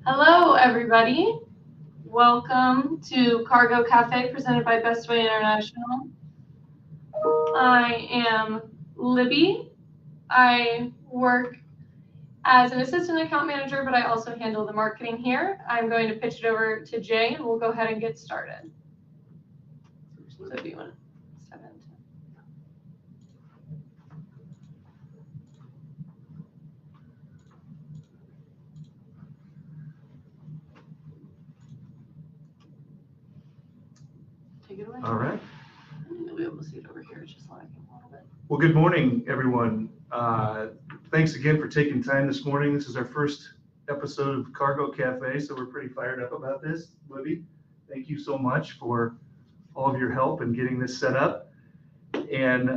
Hello, everybody. Welcome to Cargo Cafe presented by Bestway International. I am Libby. I work as an assistant account manager, but I also handle the marketing here. I'm going to pitch it over to Jay, and we'll go ahead and get started. So if you want to step into take it away. All right. You'll be able to see it over here. It's just lagging a little bit. Well, good morning, everyone. Thanks again for taking time this morning. This is our first episode of Cargo Cafe, so we're pretty fired up about this. Libby, thank you so much for all of your help in getting this set up. And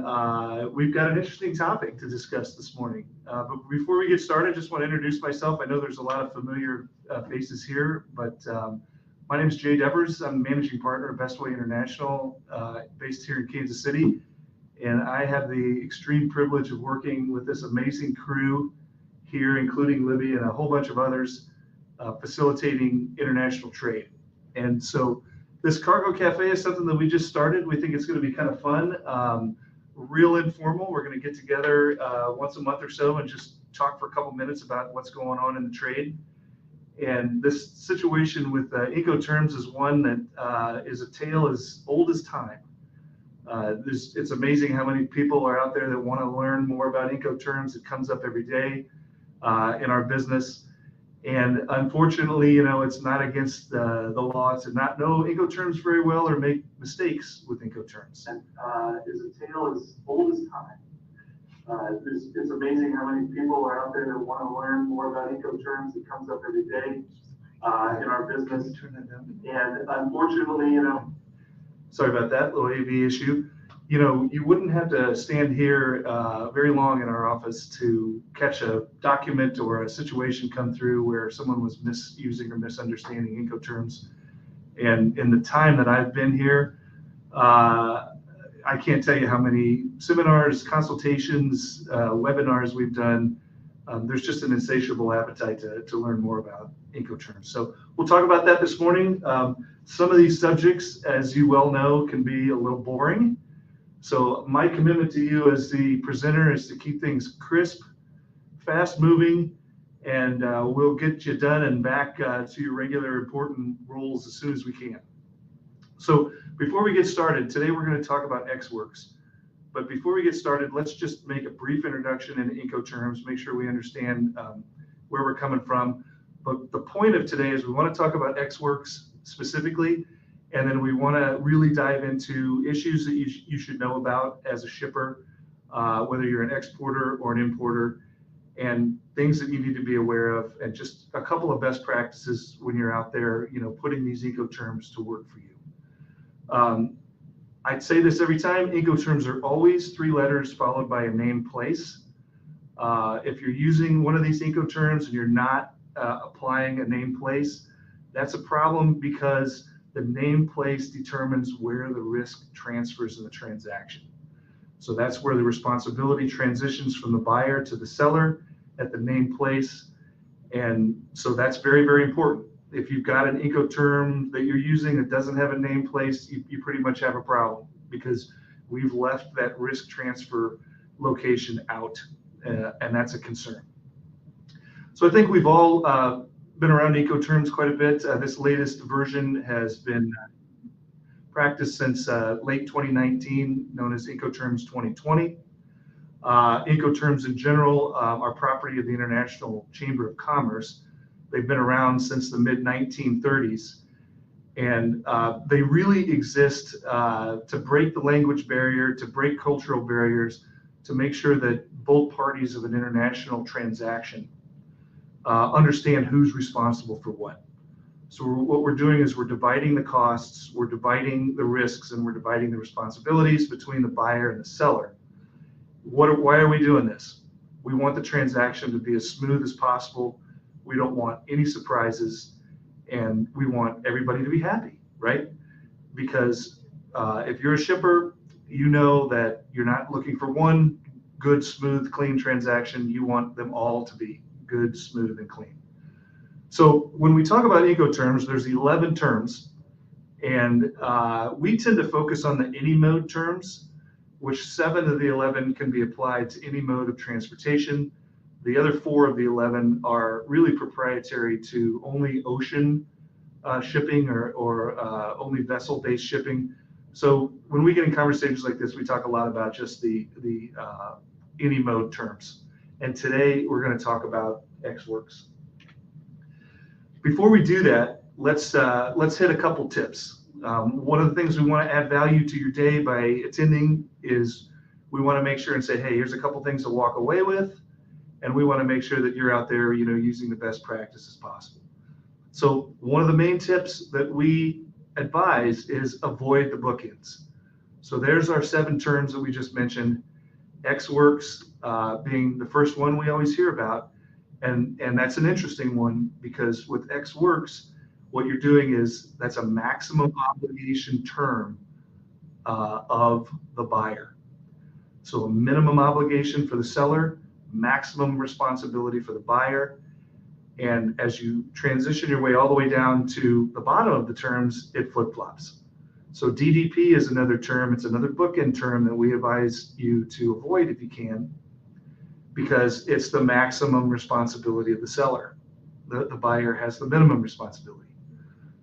we've got an interesting topic to discuss this morning. But before we get started, I just want to introduce myself. I know there's a lot of familiar faces here, but my name is Jay Devers. I'm managing partner of Bestway International, based here in Kansas City. And I have the extreme privilege of working with this amazing crew here, including Libby and a whole bunch of others, facilitating international trade. And so this Cargo Cafe is something that we just started. We think it's going to be kind of fun, real informal. We're going to get together once a month or so and just talk for a couple minutes about what's going on in the trade. And this situation with Incoterms is one that is a tale as old as time. It's amazing how many people are out there that want to learn more about Incoterms. It comes up every day in our business. And unfortunately, it's not against the law to not know Incoterms very well or make mistakes with Incoterms. And is a tale as old as time. It's amazing how many people are out there that want to learn more about Incoterms. It comes up every day in our business. And unfortunately, sorry about that little AV issue. You wouldn't have to stand here very long in our office to catch a document or a situation come through where someone was misusing or misunderstanding Incoterms. And in the time that I've been here, I can't tell you how many seminars, consultations, webinars we've done. There's just an insatiable appetite to learn more about Incoterms. So we'll talk about that this morning. Some of these subjects, as you well know, can be a little boring. So my commitment to you as the presenter is to keep things crisp, fast moving, and we'll get you done and back to your regular important roles as soon as we can. So before we get started, today we're going to talk about Xworks. But before we get started, let's just make a brief introduction into Incoterms, make sure we understand where we're coming from. But the point of today is we want to talk about Xworks specifically, and then we want to really dive into issues that you should know about as a shipper, whether you're an exporter or an importer, and things that you need to be aware of, and just a couple of best practices when you're out there, putting these Incoterms to work for you. I'd say this every time, Incoterms are always 3 letters followed by a name place. If you're using one of these Incoterms and you're not applying a name place, that's a problem because the name place determines where the risk transfers in the transaction. So that's where the responsibility transitions from the buyer to the seller at the name place. And so that's very, very important. If you've got an Incoterm that you're using that doesn't have a name place, you pretty much have a problem because we've left that risk transfer location out, and that's a concern. So I think we've all been around Incoterms quite a bit. This latest version has been practiced since late 2019, known as Incoterms 2020. Incoterms in general are property of the International Chamber of Commerce. They've been around since the mid-1930s, and they really exist to break the language barrier, to break cultural barriers, to make sure that both parties of an international transaction understand who's responsible for what. So what we're doing is we're dividing the costs, we're dividing the risks, and we're dividing the responsibilities between the buyer and the seller. Why are we doing this? We want the transaction to be as smooth as possible. We don't want any surprises, and we want everybody to be happy, right? Because if you're a shipper, you know that you're not looking for one good, smooth, clean transaction. You want them all to be good, smooth, and clean. So when we talk about Incoterms, there's 11 terms, and we tend to focus on the any mode terms, which 7 of the 11 can be applied to any mode of transportation. The other 4 of the 11 are really proprietary to only ocean shipping or only vessel-based shipping. So when we get in conversations like this, we talk a lot about just the any mode terms. And today we're going to talk about Ex Works. Before we do that, let's hit a couple tips. One of the things we want to add value to your day by attending is we want to make sure and say, hey, here's a couple things to walk away with, and we want to make sure that you're out there, using the best practices possible. So one of the main tips that we advise is avoid the bookends. So there's our 7 terms that we just mentioned. Ex Works being the first one we always hear about, and that's an interesting one because with Ex Works, what you're doing is that's a maximum obligation term of the buyer. So a minimum obligation for the seller, maximum responsibility for the buyer. And as you transition your way all the way down to the bottom of the terms, it flip-flops. So DDP is another term. It's another bookend term that we advise you to avoid if you can, because it's the maximum responsibility of the seller. The buyer has the minimum responsibility.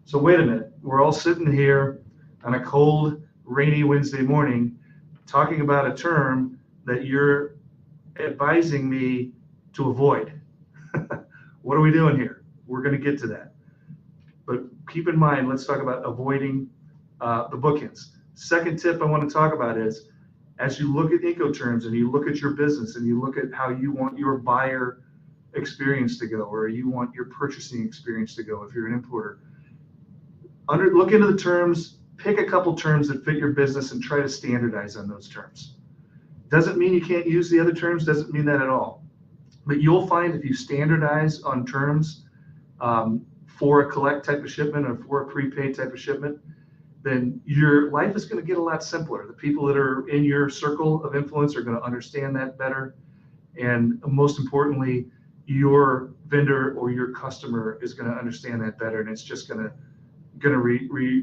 So wait a minute, we're all sitting here on a cold, rainy Wednesday morning talking about a term that you're advising me to avoid. What are we doing here? We're going to get to that. But keep in mind, let's talk about avoiding the bookends. Second tip I want to talk about is, as you look at Incoterms and you look at your business and you look at how you want your buyer experience to go, or you want your purchasing experience to go if you're an importer, look into the terms, pick a couple terms that fit your business and try to standardize on those terms. Doesn't mean you can't use the other terms, doesn't mean that at all. But you'll find if you standardize on terms for a collect type of shipment or for a prepaid type of shipment, then your life is going to get a lot simpler. The people that are in your circle of influence are going to understand that better. And most importantly, your vendor or your customer is going to understand that better. And it's just going to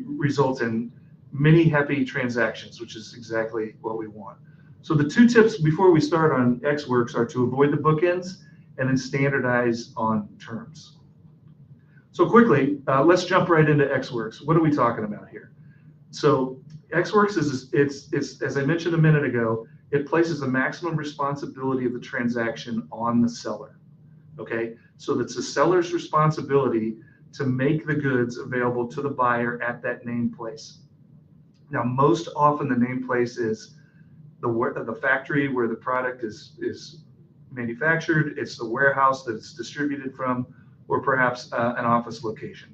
result in many happy transactions, which is exactly what we want. So the 2 tips before we start on Ex Works are to avoid the bookends and then standardize on terms. So quickly, let's jump right into Ex Works. What are we talking about here? So Ex Works is it's as I mentioned a minute ago, it places the maximum responsibility of the transaction on the seller. Okay, so it's the seller's responsibility to make the goods available to the buyer at that named place. Now, most often the named place is the factory where the product is manufactured, it's the warehouse that it's distributed from, or perhaps an office location.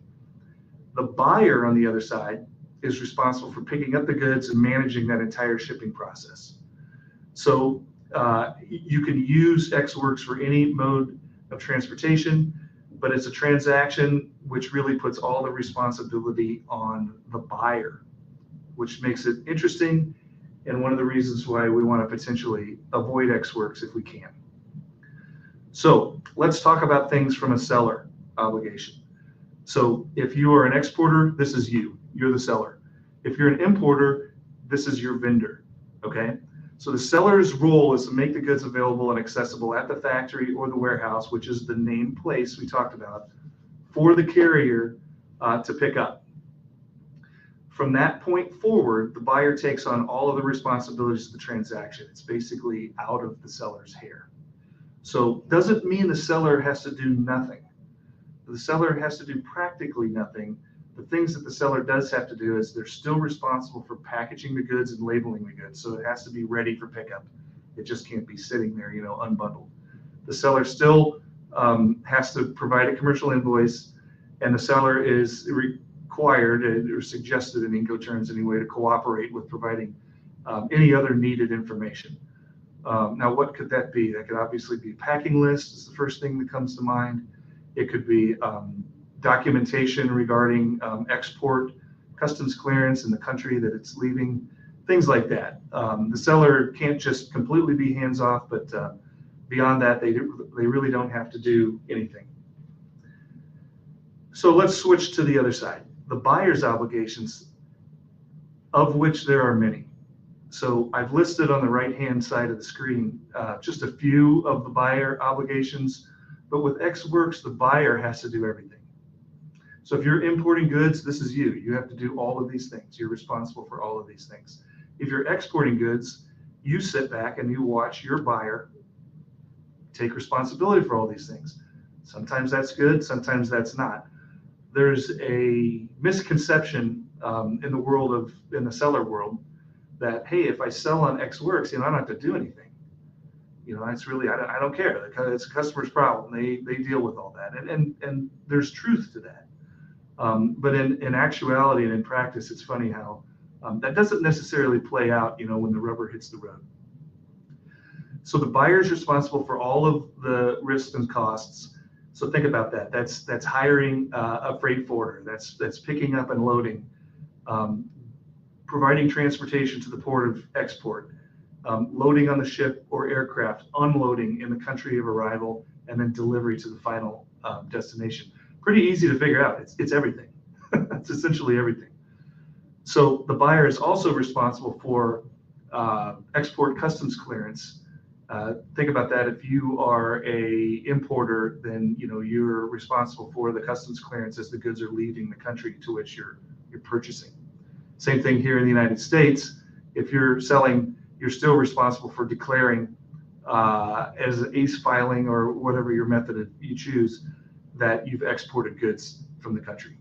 The buyer, on the other side, is responsible for picking up the goods and managing that entire shipping process. So you can use Ex Works for any mode of transportation, but it's a transaction which really puts all the responsibility on the buyer, which makes it interesting and one of the reasons why we want to potentially avoid Ex Works if we can. So let's talk about things from a seller obligation. So if you are an exporter, this is you. You're the seller. If you're an importer, this is your vendor. Okay? So the seller's role is to make the goods available and accessible at the factory or the warehouse, which is the named place we talked about, for the carrier to pick up. From that point forward, the buyer takes on all of the responsibilities of the transaction. It's basically out of the seller's hair. So doesn't mean the seller has to do nothing. The seller has to do practically nothing. The things that the seller does have to do is they're still responsible for packaging the goods and labeling the goods. So it has to be ready for pickup. It just can't be sitting there, unbundled. The seller still has to provide a commercial invoice, and the seller is required or suggested in Incoterms anyway to cooperate with providing any other needed information. Now, what could that be? That could obviously be a packing list is the first thing that comes to mind. It could be documentation regarding export, customs clearance in the country that it's leaving, things like that. The seller can't just completely be hands-off, but beyond that, they really don't have to do anything. So let's switch to the other side, the buyer's obligations, of which there are many. So I've listed on the right-hand side of the screen just a few of the buyer obligations, but with Ex Works, the buyer has to do everything. So if you're importing goods, this is you. You have to do all of these things. You're responsible for all of these things. If you're exporting goods, you sit back and you watch your buyer take responsibility for all these things. Sometimes that's good, sometimes that's not. There's a misconception in the seller world, that, hey, if I sell on Ex Works, I don't have to do anything. It's really, I don't care. It's a customer's problem. They deal with all that. And there's truth to that. But in actuality and in practice, it's funny how that doesn't necessarily play out, when the rubber hits the road. So the buyer is responsible for all of the risks and costs. So think about that. That's hiring a freight forwarder. That's picking up and loading, providing transportation to the port of export, loading on the ship or aircraft, unloading in the country of arrival, and then delivery to the final destination. Pretty easy to figure out. It's everything. It's essentially everything. So the buyer is also responsible for export customs clearance. Think about that. If you are a importer, then you're responsible for the customs clearance as the goods are leaving the country to which you're purchasing. Same thing here in the United States. If you're selling, you're still responsible for declaring as an ACE filing or whatever your method you choose, that you've exported goods from the country.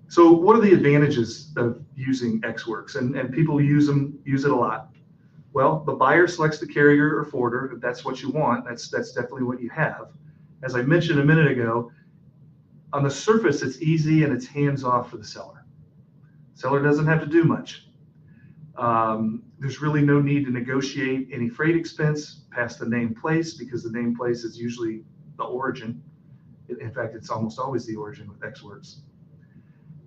So what are the advantages of using Ex Works? And people use it a lot. Well, the buyer selects the carrier or forwarder. If that's what you want, that's definitely what you have. As I mentioned a minute ago, on the surface, it's easy and it's hands-off for the seller. Seller doesn't have to do much. There's really no need to negotiate any freight expense past the named place, because the named place is usually the origin. In fact, it's almost always the origin with Ex Works.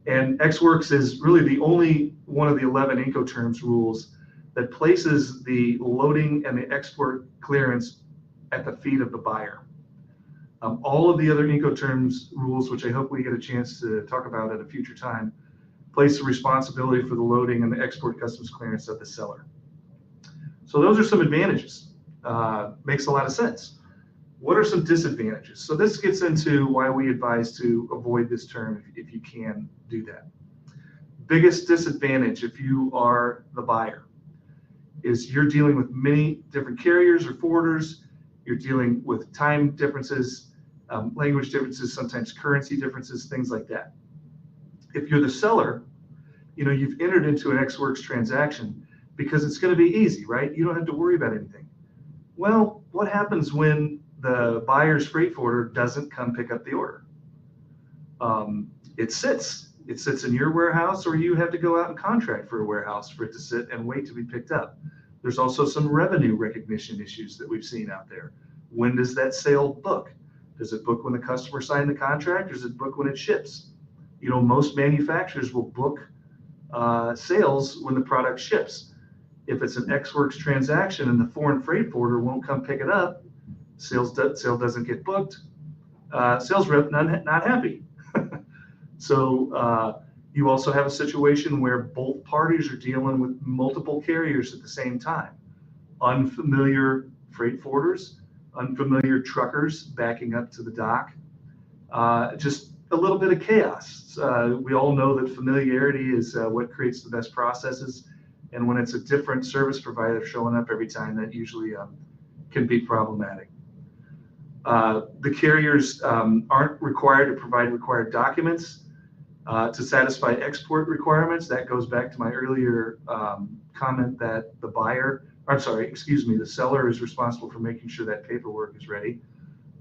And Ex Works is really the only one of the 11 Incoterms rules that places the loading and the export clearance at the feet of the buyer. All of the other Incoterms rules, which I hope we get a chance to talk about at a future time, place the responsibility for the loading and the export customs clearance of the seller. So those are some advantages. Makes a lot of sense. What are some disadvantages? So this gets into why we advise to avoid this term if you can do that. Biggest disadvantage if you are the buyer is you're dealing with many different carriers or forwarders. You're dealing with time differences, language differences, sometimes currency differences, things like that. If you're the seller, you've entered into an Ex Works transaction because it's going to be easy, right? You don't have to worry about anything. Well, what happens when the buyer's freight forwarder doesn't come pick up the order? It sits in your warehouse, or you have to go out and contract for a warehouse for it to sit and wait to be picked up. There's also some revenue recognition issues that we've seen out there. When does that sale book? Does it book when the customer signed the contract, or does it book when it ships? Most manufacturers will book sales when the product ships. If it's an Ex Works transaction and the foreign freight forwarder won't come pick it up, sale doesn't get booked. Sales rep not happy. So you also have a situation where both parties are dealing with multiple carriers at the same time. Unfamiliar freight forwarders, unfamiliar truckers backing up to the dock. Just a little bit of chaos. We all know that familiarity is what creates the best processes. And when it's a different service provider showing up every time, that usually can be problematic. The carriers aren't required to provide required documents to satisfy export requirements. That goes back to my earlier comment that the seller is responsible for making sure that paperwork is ready.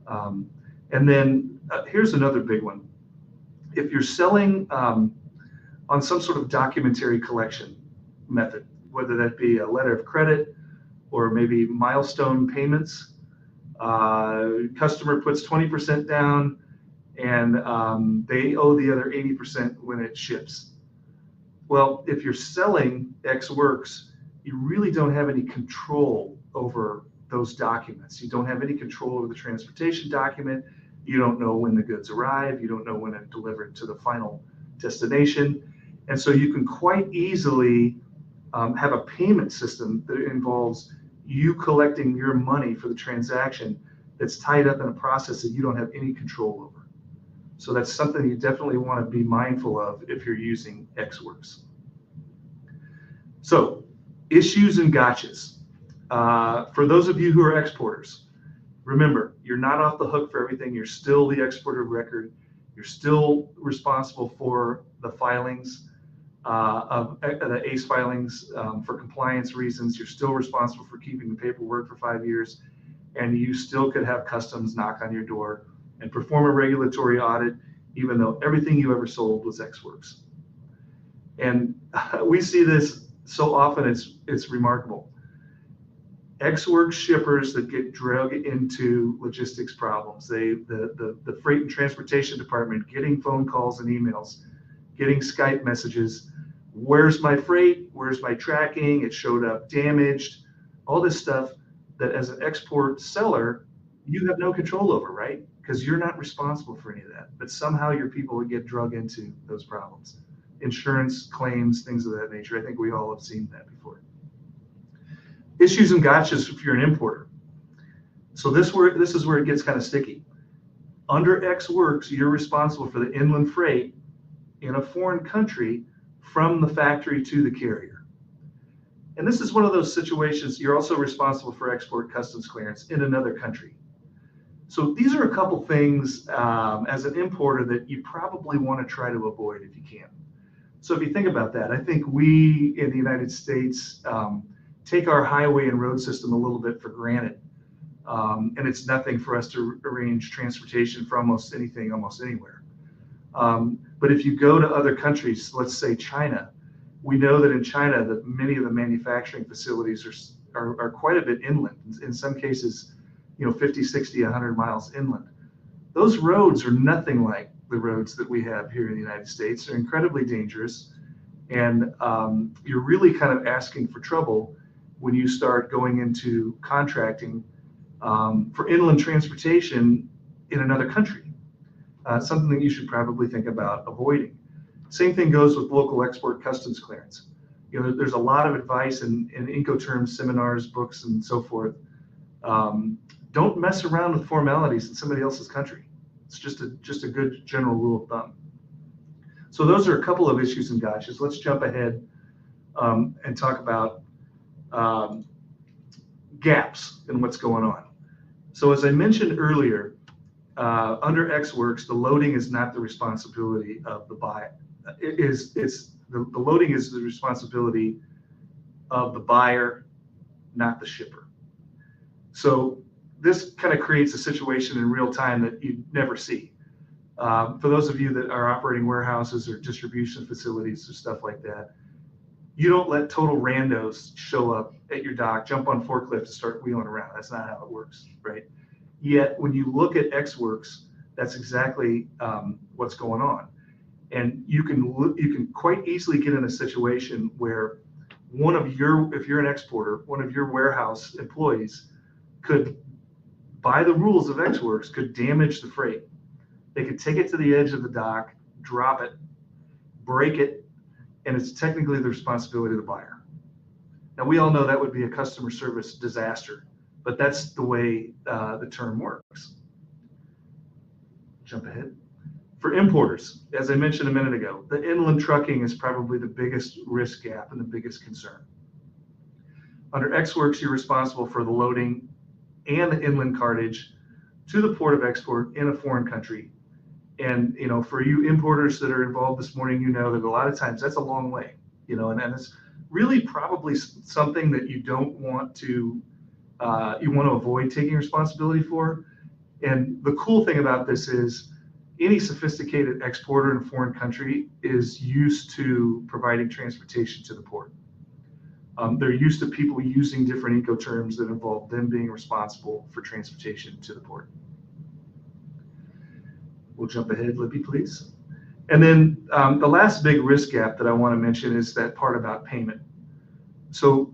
And then here's another big one. If you're selling on some sort of documentary collection method, whether that be a letter of credit or maybe milestone payments, customer puts 20% down and they owe the other 80% when it ships. Well, if you're selling Ex Works, you really don't have any control over those documents. You don't have any control over the transportation document. You don't know when the goods arrive. You don't know when it's delivered to the final destination. And so you can quite easily have a payment system that involves you collecting your money for the transaction that's tied up in a process that you don't have any control over. So that's something you definitely want to be mindful of if you're using Xworks. So issues and gotchas. For those of you who are exporters, remember, you're not off the hook for everything. You're still the exporter of record. You're still responsible for the filings of the ACE filings for compliance reasons. You're still responsible for keeping the paperwork for 5 years, and you still could have customs knock on your door and perform a regulatory audit, even though everything you ever sold was Xworks. And we see this so often, it's remarkable. Xworks shippers that get dragged into logistics problems, the freight and transportation department getting phone calls and emails, getting Skype messages, where's my freight, where's my tracking, it showed up damaged, all this stuff that as an export seller, you have no control over, right? Because you're not responsible for any of that, but somehow your people would get drug into those problems. Insurance claims, things of that nature. I think we all have seen that before. Issues and gotchas if you're an importer. So this is where it gets kind of sticky. Under Xworks, you're responsible for the inland freight in a foreign country from the factory to the carrier. And this is one of those situations, you're also responsible for export customs clearance in another country. So these are a couple things as an importer that you probably want to try to avoid if you can. So if you think about that, I think we in the United States take our highway and road system a little bit for granted. And it's nothing for us to arrange transportation for almost anything, almost anywhere. But if you go to other countries, let's say China, we know that in China that many of the manufacturing facilities are quite a bit inland. In some cases, 50, 60, 100 miles inland. Those roads are nothing like the roads that we have here in the United States. They're incredibly dangerous. And you're really kind of asking for trouble when you start going into contracting for inland transportation in another country. Something that you should probably think about avoiding. Same thing goes with local export customs clearance. There's a lot of advice in Incoterms seminars, books, and so forth. Don't mess around with formalities in somebody else's country. It's just a good general rule of thumb. So those are a couple of issues and gotchas. Let's jump ahead and talk about gaps in what's going on. So as I mentioned earlier, under Xworks, the loading is not the responsibility of the buyer. The loading is the responsibility of the buyer, not the shipper. So this kind of creates a situation in real time that you never see. For those of you that are operating warehouses or distribution facilities or stuff like that, you don't let total randos show up at your dock, jump on forklift and start wheeling around. That's not how it works, right? Yet when you look at Xworks, that's exactly what's going on. And you can quite easily get in a situation where if you're an exporter, one of your warehouse employees could, by the rules of Xworks, could damage the freight. They could take it to the edge of the dock, drop it, break it, and it's technically the responsibility of the buyer. Now, we all know that would be a customer service disaster, but that's the way the term works. Jump ahead. For importers, as I mentioned a minute ago, the inland trucking is probably the biggest risk gap and the biggest concern. Under Xworks, you're responsible for the loading and the inland cartage to the port of export in a foreign country. And for you importers that are involved this morning, you know that a lot of times that's a long way, and it's really probably something that you don't want to you want to avoid taking responsibility for. And the cool thing about this is any sophisticated exporter in a foreign country is used to providing transportation to the port. They're used to people using different Incoterms that involve them being responsible for transportation to the port. We'll jump ahead, Libby, please. And then the last big risk gap that I want to mention is that part about payment. So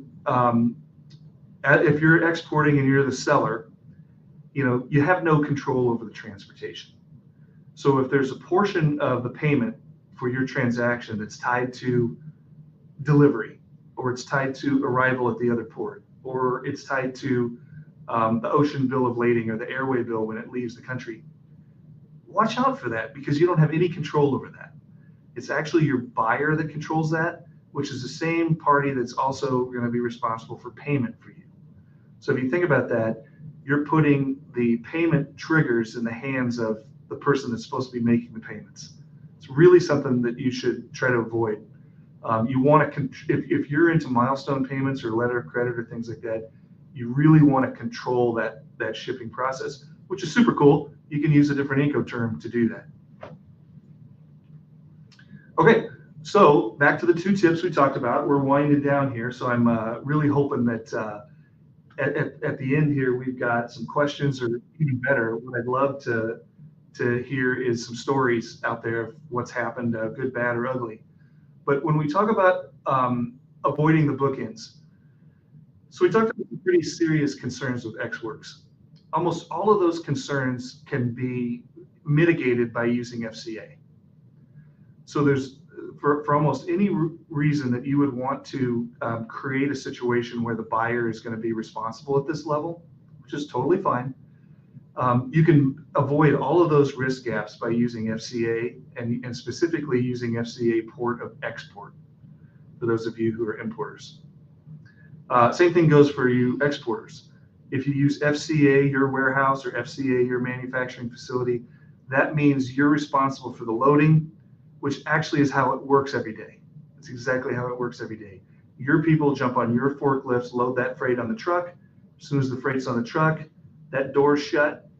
if you're exporting and you're the seller, you have no control over the transportation. So if there's a portion of the payment for your transaction that's tied to delivery, or it's tied to arrival at the other port, or it's tied to the ocean bill of lading or the airway bill when it leaves the country, watch out for that, because you don't have any control over that. It's actually your buyer that controls that, which is the same party that's also going to be responsible for payment for you. So if you think about that, you're putting the payment triggers in the hands of the person that's supposed to be making the payments. It's really something that you should try to avoid. You want to, if you're into milestone payments or letter of credit or things like that, you really want to control that shipping process, which is super cool. You can use a different Incoterm to do that. Okay, so back to the 2 tips we talked about. We're winding down here, so I'm really hoping that at the end here we've got some questions, or even better, what I'd love to hear is some stories out there of what's happened, good, bad, or ugly. But when we talk about avoiding the bookends, so we talked about some pretty serious concerns with Ex-Works. Almost all of those concerns can be mitigated by using FCA. So there's, for almost any reason that you would want to create a situation where the buyer is going to be responsible at this level, which is totally fine, you can avoid all of those risk gaps by using FCA, and specifically using FCA port of export, for those of you who are importers. Same thing goes for you exporters. If you use FCA your warehouse or FCA your manufacturing facility, that means you're responsible for the loading, which actually is how it works every day. It's exactly how it works every day. Your people jump on your forklifts, load that freight on the truck. As soon as the freight's on the truck, that door's shut,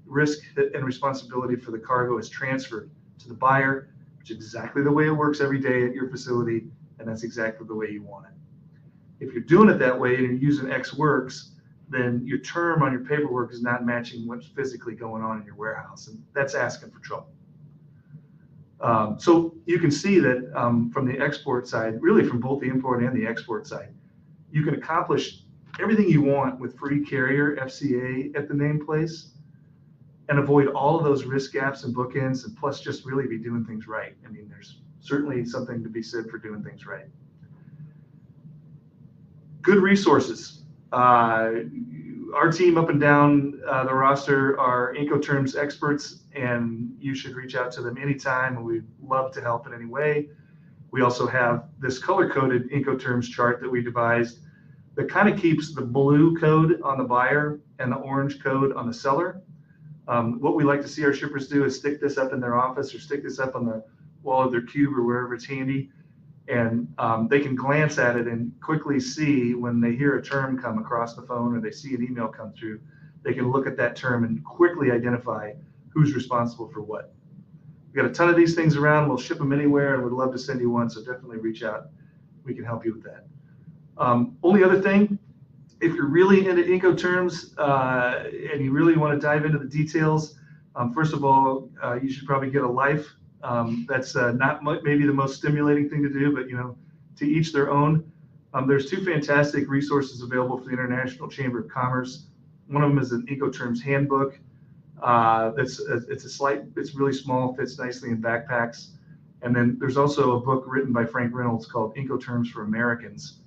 risk and responsibility for the cargo is transferred to the buyer, which is exactly the way it works every day at your facility, and that's exactly the way you want it. If you're doing it that way and you're using Ex-Works, then your term on your paperwork is not matching what's physically going on in your warehouse, and that's asking for trouble. So you can see that from the export side, really from both the import and the export side, you can accomplish everything you want with free carrier FCA at the nameplace and avoid all of those risk gaps and bookends, and plus just really be doing things right. I mean, there's certainly something to be said for doing things right. Good resources. Our team up and down the roster are Incoterms experts, and you should reach out to them anytime, and we'd love to help in any way. We also have this color-coded Incoterms chart that we devised that kind of keeps the blue code on the buyer and the orange code on the seller. What we like to see our shippers do is stick this up in their office or stick this up on the wall of their cube or wherever it's handy, and they can glance at it and quickly see when they hear a term come across the phone or they see an email come through, they can look at that term and quickly identify who's responsible for what. We've got a ton of these things around. We'll ship them anywhere, and we'd love to send you one, so definitely reach out. We can help you with that. Only other thing, if you're really into Incoterms and you really want to dive into the details, first of all, you should probably get a life. That's not maybe the most stimulating thing to do, but to each their own. There's 2 fantastic resources available for the International Chamber of Commerce. One of them is an Incoterms handbook. It's really small, fits nicely in backpacks. And then there's also a book written by Frank Reynolds called Incoterms for Americans,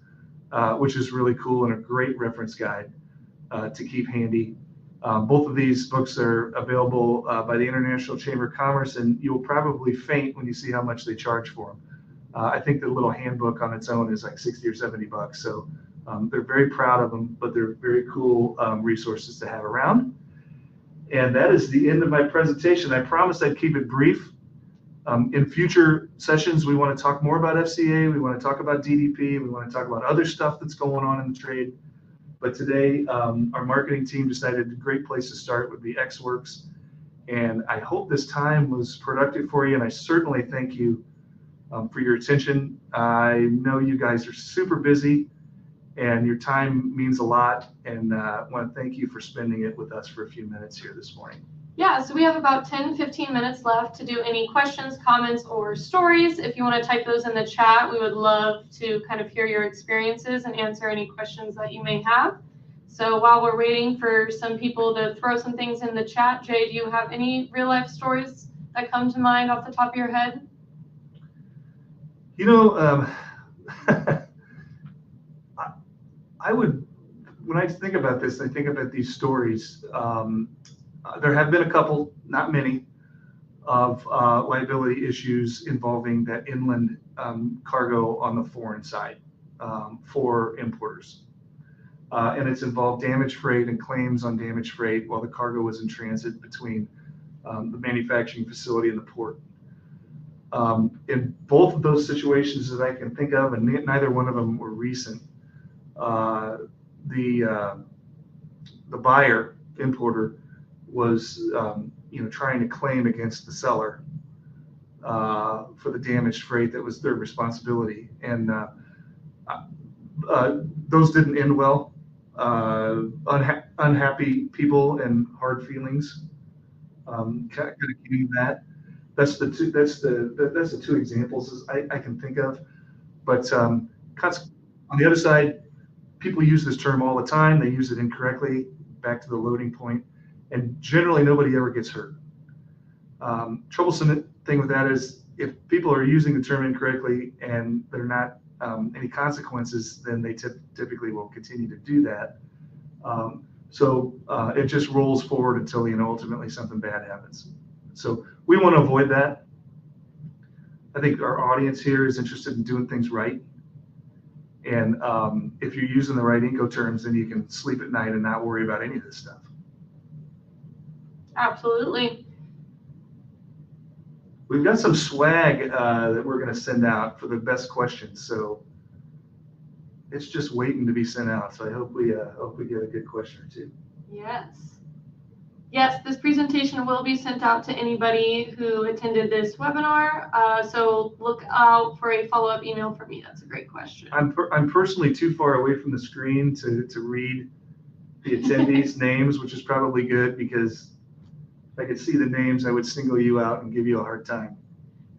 which is really cool and a great reference guide to keep handy. Both of these books are available by the International Chamber of Commerce, and you'll probably faint when you see how much they charge for them. I think the little handbook on its own is like 60 or 70 bucks. So they're very proud of them, but they're very cool resources to have around. And that is the end of my presentation. I promised I'd keep it brief. In future sessions, we want to talk more about FCA. We want to talk about DDP. We want to talk about other stuff that's going on in the trade. But today, our marketing team decided a great place to start would be Ex-Works. And I hope this time was productive for you. And I certainly thank you for your attention. I know you guys are super busy, and your time means a lot. And I want to thank you for spending it with us for a few minutes here this morning. Yeah, so we have about 10-15 minutes left to do any questions, comments, or stories. If you want to type those in the chat, we would love to kind of hear your experiences and answer any questions that you may have. So while we're waiting for some people to throw some things in the chat, Jay, do you have any real life stories that come to mind off the top of your head? You know, I would, when I think about this, I think about these stories. There have been a couple, not many, of liability issues involving that inland cargo on the foreign side for importers. And it's involved damage freight and claims on damage freight while the cargo was in transit between the manufacturing facility and the port. In both of those situations that I can think of, and neither one of them were recent, the buyer, importer, was trying to claim against the seller for the damaged freight that was their responsibility, and those didn't end well. Unhappy people and hard feelings kind of came that. That's the two examples I can think of. But on the other side, people use this term all the time. They use it incorrectly. Back to the loading point, and generally nobody ever gets hurt. Troublesome thing with that is if people are using the term incorrectly and they're not any consequences, then they typically will continue to do that. So it just rolls forward until ultimately something bad happens. So we want to avoid that. I think our audience here is interested in doing things right. And if you're using the right Incoterms, then you can sleep at night and not worry about any of this stuff. Absolutely. We've got some swag that we're going to send out for the best questions. So it's just waiting to be sent out. So I hope we get a good question or two. Yes. Yes, this presentation will be sent out to anybody who attended this webinar. So look out for a follow-up email from me. That's a great question. I'm personally too far away from the screen to read the attendees' names, which is probably good because if I could see the names, I would single you out and give you a hard time.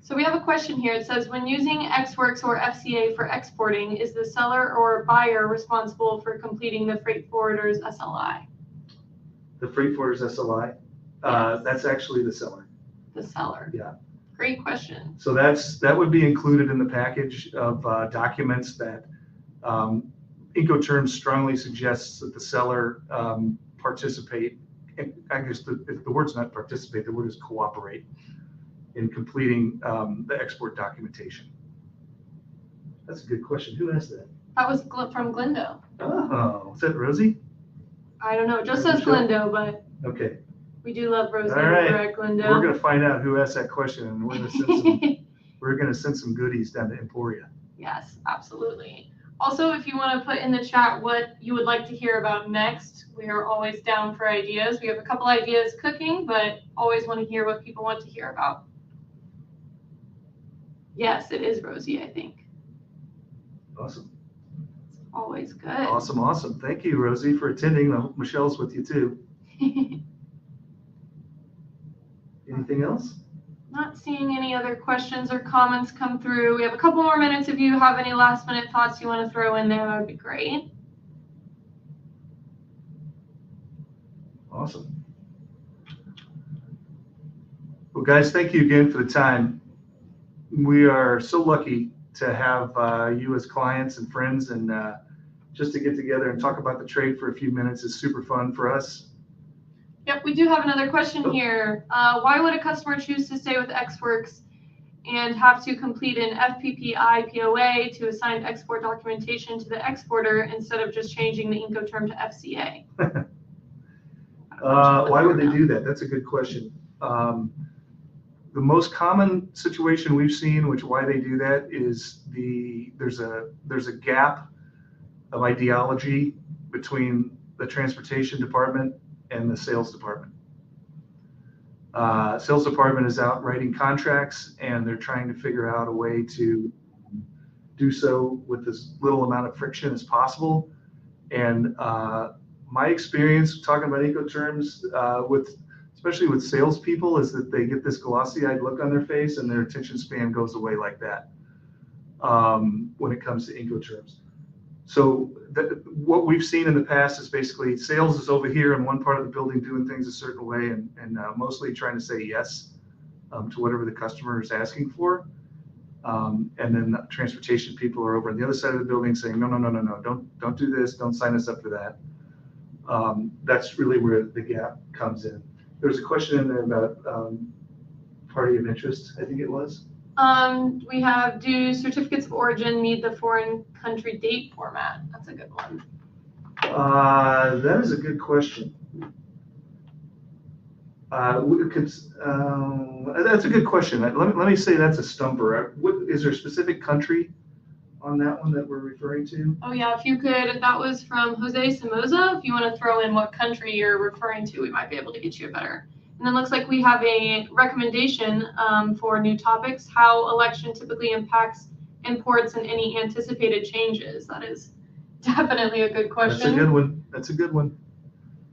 So we have a question here. It says, when using XWorks or FCA for exporting, is the seller or buyer responsible for completing the freight forwarder's SLI? The freight forwarder's SLI? Yes. That's actually the seller. The seller. Yeah. Great question. So that would be included in the package of documents that Incoterms strongly suggests that the seller participate. And I guess the word's not participate, the word is cooperate in completing the export documentation. That's a good question. Who asked that? That was from Glendo. Oh, is that Rosie? I don't know. It just says Glendo, but okay. We do love Rosie. All right. Over at Glendo. We're going to find out who asked that question, and we're going to send some goodies down to Emporia. Yes, absolutely. Also, if you want to put in the chat what you would like to hear about next, we are always down for ideas. We have a couple ideas cooking, but always want to hear what people want to hear about. Yes, it is Rosie, I think. Awesome. It's always good. Awesome. Thank you, Rosie, for attending. I hope Michelle's with you too. Anything else? Not seeing any other questions or comments come through. We have a couple more minutes. If you have any last minute thoughts you want to throw in there, that would be great. Awesome. Well, guys, thank you again for the time. We are so lucky to have you as clients and friends, and just to get together and talk about the trade for a few minutes is super fun for us. Yep, we do have another question here. Why would a customer choose to stay with XWorks and have to complete an FPPI POA to assign export documentation to the exporter instead of just changing the Incoterm to FCA? Why would they do that? That's a good question. The most common situation we've seen, why they do that, is there's a gap of ideology between the transportation department and the sales department. Sales department is out writing contracts, and they're trying to figure out a way to do so with as little amount of friction as possible. And my experience talking about Incoterms especially with salespeople, is that they get this glossy-eyed look on their face, and their attention span goes away like that when it comes to Incoterms. So what we've seen in the past is basically sales is over here in one part of the building doing things a certain way and mostly trying to say yes to whatever the customer is asking for. And then the transportation people are over on the other side of the building saying, no, don't do this, don't sign us up for that. That's really where the gap comes in. There's a question in there about party of interest, I think it was. We have, do certificates of origin need the foreign country date format? That's a good one. That is a good question. That's a good question. Let me say that's a stumper. Is there a specific country on that one that we're referring to? Oh yeah, if you could, that was from Jose Somoza. If you want to throw in what country you're referring to, we might be able to get you a better. And then looks like we have a recommendation for new topics, how election typically impacts imports and any anticipated changes. That is definitely a good question. That's a good one. That's a good one.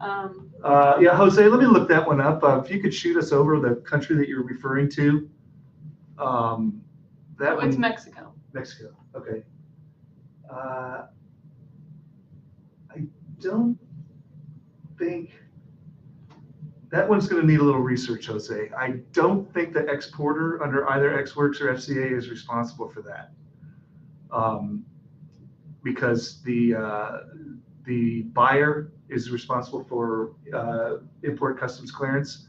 Yeah, Jose, let me look that one up. If you could shoot us over the country that you're referring to. It's Mexico. Mexico, okay. I don't think that one's going to need a little research, Jose. I don't think the exporter under either XWorks or FCA is responsible for that, because the buyer is responsible for import customs clearance,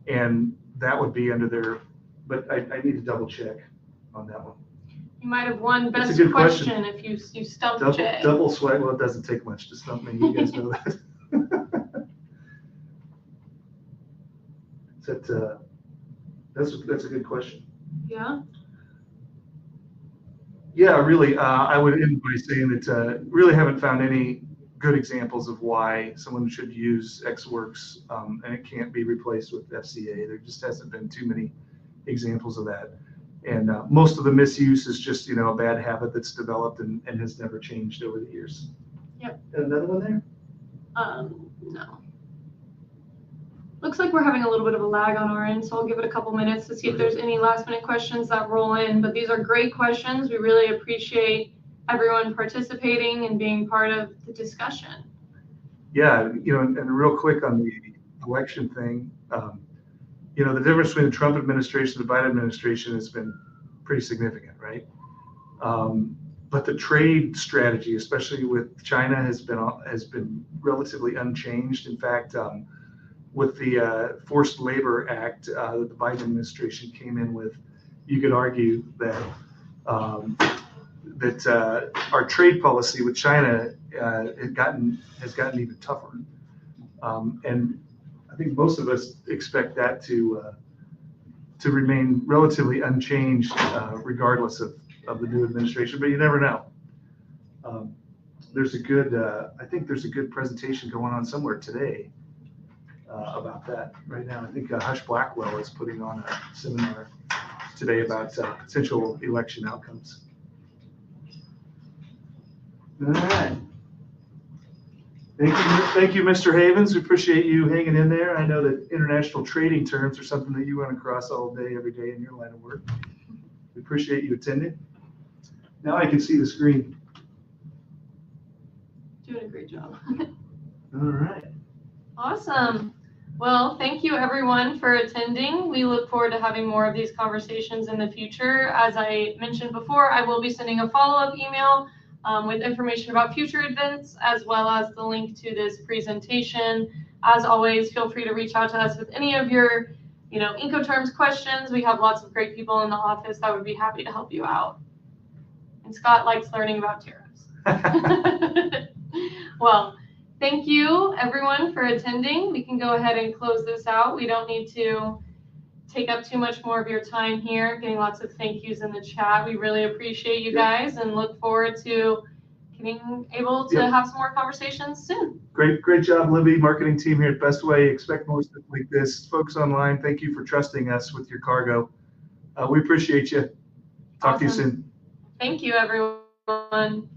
and that would be under their. But I need to double check on that one. You might have won best question if you stumped Jay. Double swipe. Well, it doesn't take much to stump me. You guys know that. That's a good question. Yeah. Yeah, really. I would end by saying that really haven't found any good examples of why someone should use XWorks and it can't be replaced with FCA. There just hasn't been too many examples of that. And most of the misuse is just, a bad habit that's developed and has never changed over the years. Yep. Another one there? No. Looks like we're having a little bit of a lag on our end, so I'll give it a couple minutes to see if there's any last minute questions that roll in. But these are great questions. We really appreciate everyone participating and being part of the discussion. Yeah, and real quick on the election thing, the difference between the Trump administration and the Biden administration has been pretty significant, right? But the trade strategy, especially with China, has been relatively unchanged. In fact, with the Forced Labor Act that the Biden administration came in with, you could argue that our trade policy with China has gotten even tougher, and I think most of us expect that to remain relatively unchanged regardless of the new administration. But you never know. I think there's a good presentation going on somewhere today about that right now. I think Hush Blackwell is putting on a seminar today about potential election outcomes. All right. Thank you, Mr. Havens. We appreciate you hanging in there. I know that international trading terms are something that you run across all day, every day in your line of work. We appreciate you attending. Now I can see the screen. Doing a great job. All right. Awesome. Well, thank you everyone for attending. We look forward to having more of these conversations in the future. As I mentioned before, I will be sending a follow-up email with information about future events, as well as the link to this presentation. As always, feel free to reach out to us with any of your, Incoterms questions. We have lots of great people in the office that would be happy to help you out. And Scott likes learning about tariffs. Well, thank you everyone for attending. We can go ahead and close this out. We don't need to take up too much more of your time here, getting lots of thank yous in the chat. We really appreciate you guys and look forward to being able to have some more conversations soon. Great job, Libby, marketing team here at Bestway. Expect more stuff like this. Folks online, thank you for trusting us with your cargo. We appreciate you. Talk to you soon. Thank you, everyone.